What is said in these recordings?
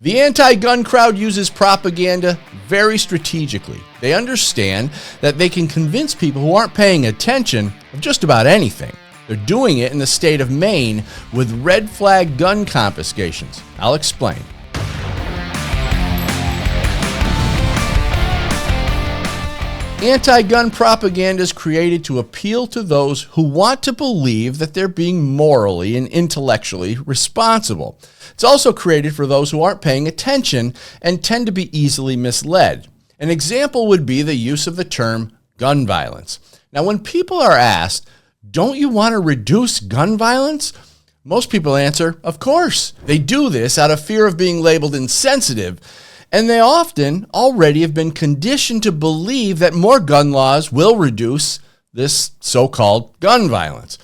The anti-gun crowd uses propaganda very strategically. They understand that they can convince people who aren't paying attention of just about anything. They're doing it in the state of Maine with red flag gun confiscations. I'll explain. Anti-gun propaganda is created to appeal to those who want to believe that they're being morally and intellectually responsible. It's also created for those who aren't paying attention and tend to be easily misled. An example would be the use of the term gun violence. Now, when people are asked, "Don't you want to reduce gun violence?" most people answer, "Of course." They do this out of fear of being labeled insensitive, and they often already have been conditioned to believe that more gun laws will reduce this so-called gun violence.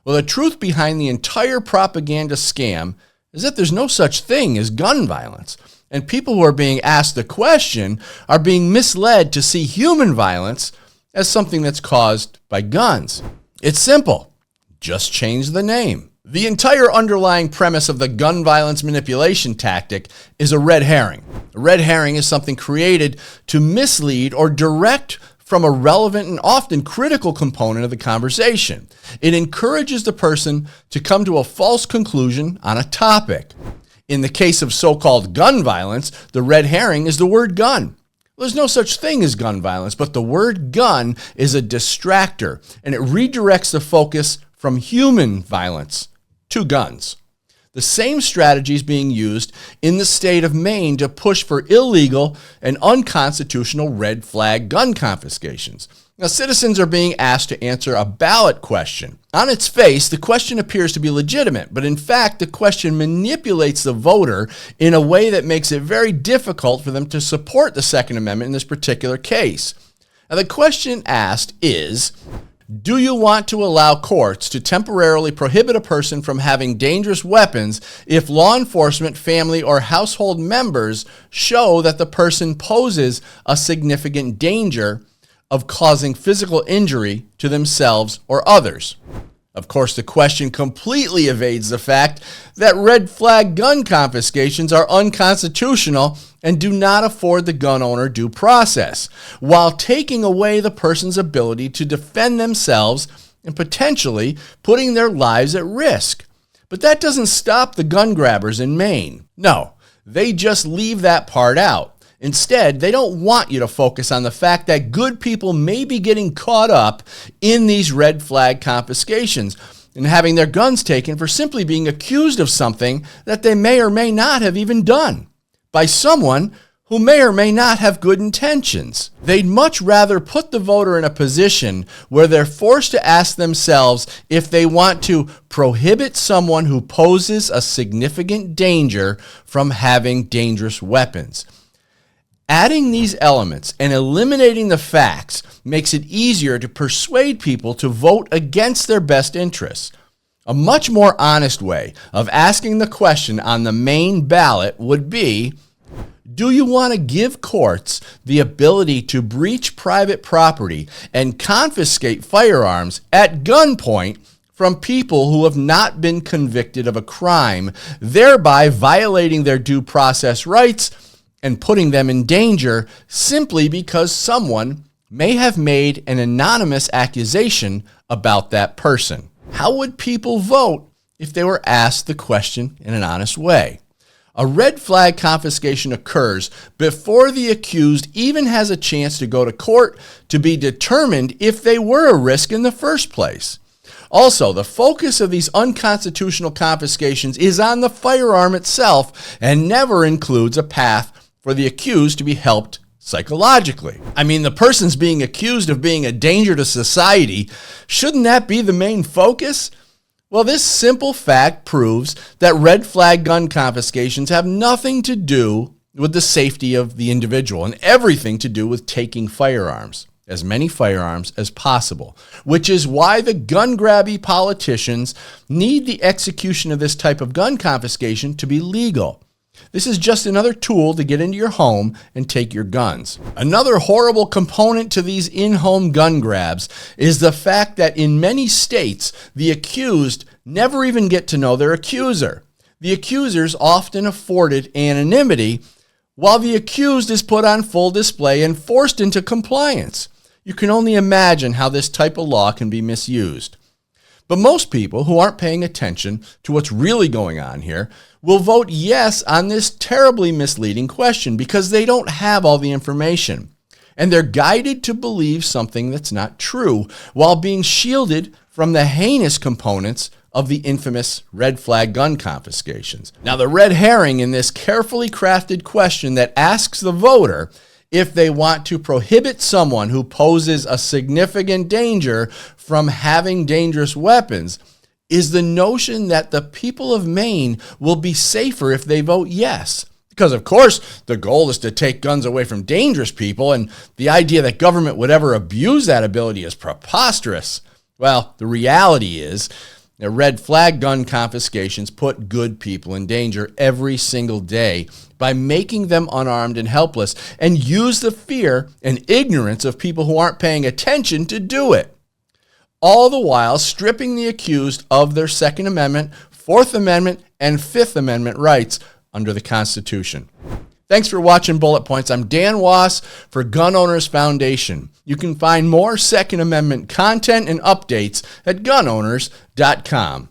Well, the truth behind the entire propaganda scam is that there's no such thing as gun violence. And people who are being asked the question are being misled to see human violence as something that's caused by guns. It's simple. Just change the name. The entire underlying premise of the gun violence manipulation tactic is a red herring. A red herring is something created to mislead or direct from a relevant and often critical component of the conversation. It encourages the person to come to a false conclusion on a topic. In the case of so-called gun violence, the red herring is the word gun. There's no such thing as gun violence, but the word gun is a distractor, and it redirects the focus from human violence to guns. The same strategy is being used in the state of Maine to push for illegal and unconstitutional red flag gun confiscations. Now, citizens are being asked to answer a ballot question. On its face, the question appears to be legitimate, but in fact, the question manipulates the voter in a way that makes it very difficult for them to support the Second Amendment in this particular case. Now, the question asked is, do you want to allow courts to temporarily prohibit a person from having dangerous weapons if law enforcement, family, or household members show that the person poses a significant danger of causing physical injury to themselves or others? Of course, the question completely evades the fact that red flag gun confiscations are unconstitutional and do not afford the gun owner due process, while taking away the person's ability to defend themselves and potentially putting their lives at risk. But that doesn't stop the gun grabbers in Maine. No, they just leave that part out. Instead, they don't want you to focus on the fact that good people may be getting caught up in these red flag confiscations and having their guns taken for simply being accused of something that they may or may not have even done by someone who may or may not have good intentions. They'd much rather put the voter in a position where they're forced to ask themselves if they want to prohibit someone who poses a significant danger from having dangerous weapons. Adding these elements and eliminating the facts makes it easier to persuade people to vote against their best interests. A much more honest way of asking the question on the Maine ballot would be, do you want to give courts the ability to breach private property and confiscate firearms at gunpoint from people who have not been convicted of a crime, thereby violating their due process rights and putting them in danger simply because someone may have made an anonymous accusation about that person? How would people vote if they were asked the question in an honest way? A red flag confiscation occurs before the accused even has a chance to go to court to be determined if they were a risk in the first place. Also, the focus of these unconstitutional confiscations is on the firearm itself and never includes a path for the accused to be helped psychologically. I mean, the person's being accused of being a danger to society. Shouldn't that be the main focus? Well, this simple fact proves that red flag gun confiscations have nothing to do with the safety of the individual and everything to do with taking firearms, as many firearms as possible, which is why the gun-grabby politicians need the execution of this type of gun confiscation to be legal. This is just another tool to get into your home and take your guns. Another horrible component to these in-home gun grabs is the fact that in many states, the accused never even get to know their accuser. the accusers often afforded anonymity, while the accused is put on full display and forced into compliance. You can only imagine how this type of law can be misused. But most people who aren't paying attention to what's really going on here will vote yes on this terribly misleading question because they don't have all the information. And they're guided to believe something that's not true while being shielded from the heinous components of the infamous red flag gun confiscations. Now, the red herring in this carefully crafted question that asks the voter if they want to prohibit someone who poses a significant danger from having dangerous weapons is the notion that the people of Maine will be safer if they vote yes. Because, of course, the goal is to take guns away from dangerous people, and the idea that government would ever abuse that ability is preposterous. Well, the reality is that red flag gun confiscations put good people in danger every single day by making them unarmed and helpless, and use the fear and ignorance of people who aren't paying attention to do it. All the while stripping the accused of their Second Amendment, Fourth Amendment, and Fifth Amendment rights under the Constitution. Thanks for watching Bullet Points. I'm Dan Wass for Gun Owners Foundation. You can find more Second Amendment content and updates at gunowners.com.